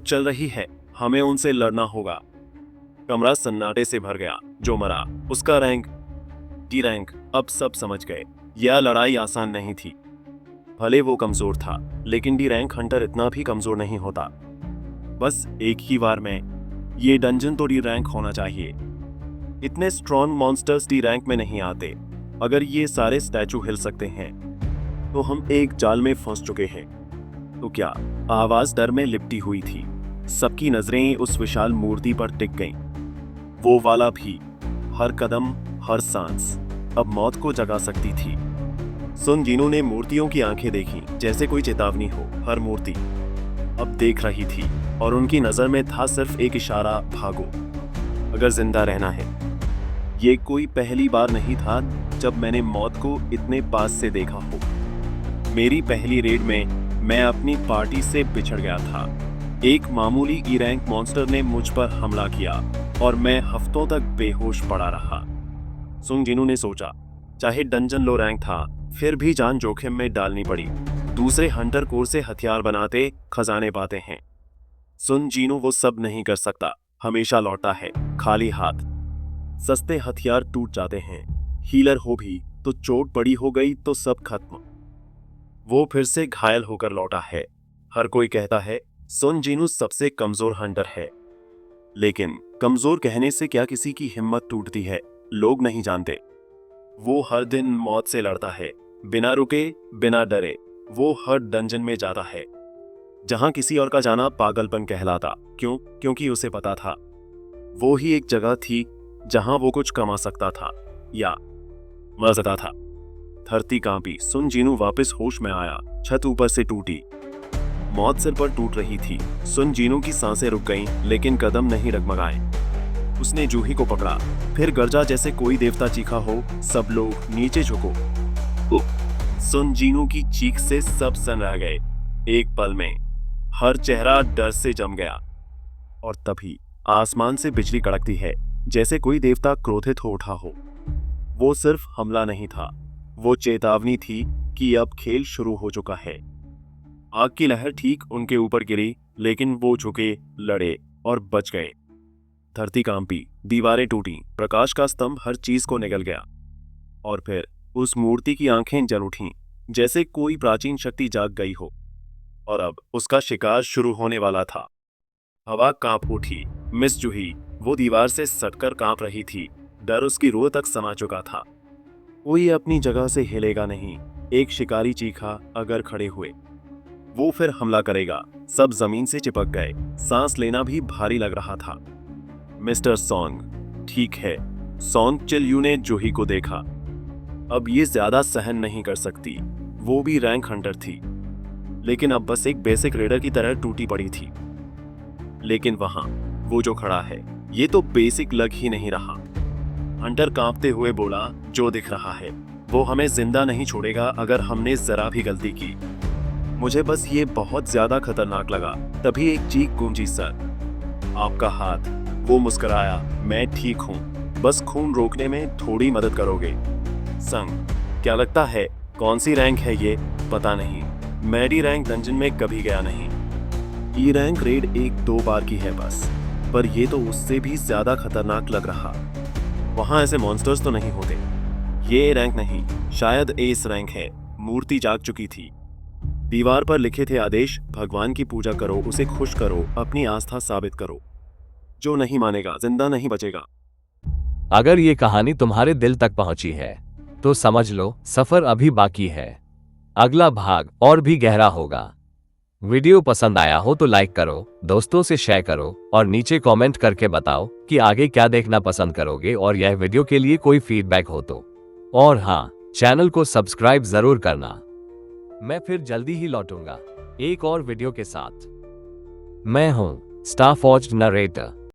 चल रही है, हमें उनसे लड़ना होगा। कमरा सन्नाटे से भर गया। जो मरा उसका रैंक डी रैंक। अब सब समझ गए, यह लड़ाई आसान नहीं थी। भले वो कमजोर था, लेकिन डी रैंक हंटर इतना भी कमजोर नहीं होता। बस एक ही बार में ये डंजन तो डी रैंक होना चाहिए। इतने स्ट्रॉन्ग मॉन्स्टर्स डी रैंक में नहीं आते। अगर ये सारे स्टैचू हिल सकते हैं तो हम एक जाल में फंस चुके हैं। तो क्या? आवाज डर में लिपटी हुई थी। सबकी नजरें उस विशाल मूर्ति पर टिक गईं। वो वाला भी। हर कदम, हर सांस अब मौत को जगा सकती थी। सुन जीनू ने मूर्तियों की आंखें देखी, जैसे कोई चेतावनी हो। हर मूर्ति अब देख रही थी और उनकी नजर में था सिर्फ एक इशारा, भागो अगर जिंदा रहना है। ये कोई पहली बार नहीं था जब मैंने मौत को इतने पास से देखा हो। मेरी पहली रेड में मैं अपनी पार्टी से बिछड़ गया था। एक मामूली ई रैंक मॉन्स्टर ने मुझ पर हमला किया और मैं हफ्तों तक बेहोश पड़ा रहा। सुंग जिनू ने सोचा, चाहे डंजन लो रैंक था, फिर भी जान जोखिम में डालनी पड़ी। दूसरे हंटर कोर से हथियार बनाते, खजाने पाते हैं। सुन जीनू वो सब नहीं कर सकता। हमेशा लौटा है खाली हाथ। सस्ते हथियार टूट जाते हैं। हीलर हो भी तो चोट पड़ी हो गई तो सब खत्म। वो फिर से घायल होकर लौटा है। हर कोई कहता है सुन जीनू सबसे कमजोर हंटर है, लेकिन कमजोर कहने से क्या किसी की हिम्मत टूटती है? लोग नहीं जानते। वो हर दिन मौत से लड़ता है, बिना रुके, बिना डरे। वो हर डंजन में जाता है जहां किसी और का जाना पागलपन कहलाता। क्यों? क्योंकि उसे पता था वो ही एक जगह थी जहां वो कुछ कमा सकता था या मर सकता था। धरती कांपी। सुन जीनू वापस होश में आया। छत ऊपर से टूटी। मौत सिर पर टूट रही थी। सुन जीनू की सांसें रुक गईं, लेकिन कदम नहीं डगमगाए। उसने जूही को पकड़ा, फिर गर्जा जैसे कोई देवता चीखा हो, सब लोग नीचे झुको। सुन जीनू की चीख से सब सन रह गए। एक पल में हर चेहरा डर से जम गया और तभी आसमान से बिजली कड़कती है, जैसे कोई देवता क्रोधित हो उठा हो। वो सिर्फ हमला नहीं था, वो चेतावनी थी कि अब खेल शुरू हो चुका है। आग की लहर ठीक उनके ऊपर गिरी, लेकिन वो झुके, लड़े और बच गए। धरती कांपी, दीवारें टूटी, प्रकाश का स्तंभ हर चीज को निगल गया। और फिर उस मूर्ति की आंखें जल उठीं, जैसे कोई प्राचीन शक्ति जाग गई हो और अब उसका शिकार शुरू होने वाला था। हवा कांप उठी। मिस जूही वो दीवार से सटकर कांप रही थी। डर उसकी रूह तक समा चुका था। कोई अपनी जगह से हिलेगा नहीं। एक शिकारी चीखा, अगर खड़े हुए वो फिर हमला करेगा। सब जमीन से चिपक गए। सांस लेना भी भारी लग रहा था। मिस्टर सॉन्ग, ठीक है। सॉन्ग चिल ने जूही को देखा। अब ये ज्यादा सहन नहीं कर सकती। वो भी रैंक हंटर थी, लेकिन अब बस एक बेसिक रेडर की तरह टूटी पड़ी थी। लेकिन वहां वो जो खड़ा है, ये तो बेसिक लग ही नहीं रहा। हंटर कांपते हुए बोला, जो दिख रहा है वो हमें जिंदा नहीं छोड़ेगा अगर हमने जरा भी गलती की। मुझे बस ये बहुत ज्यादा खतरनाक लगा। तभी एक चीख गूंजी, सर आपका हाथ। वो मुस्कुराया, मैं ठीक हूं, बस खून रोकने में थोड़ी मदद करोगे? संग, क्या लगता है कौन सी रैंक है ये? पता नहीं, मैं डी रैंक डंजन में कभी गया नहीं। ई रैंक रेड 1-2 बार की है बस, पर ये तो उससे भी ज्यादा खतरनाक लग रहा। वहां ऐसे मॉन्स्टर्स तो नहीं होते। ये रैंक नहीं, शायद एस रैंक है। मूर्ति जाग चुकी थी। दीवार पर लिखे थे आदेश, भगवान की पूजा करो, उसे खुश करो, अपनी आस्था साबित करो। जो नहीं मानेगा जिंदा नहीं बचेगा। अगर ये कहानी तुम्हारे दिल तक पहुंची है तो समझ लो सफर अभी बाकी है। अगला भाग और भी गहरा होगा। वीडियो पसंद आया हो तो लाइक करो, दोस्तों से शेयर करो और नीचे कमेंट करके बताओ कि आगे क्या देखना पसंद करोगे और यह वीडियो के लिए कोई फीडबैक हो तो। और हाँ, चैनल को सब्सक्राइब जरूर करना। मैं फिर जल्दी ही लौटूंगा एक और वीडियो के साथ। मैं हूं स्टारफॉर्ज्ड नरेटर।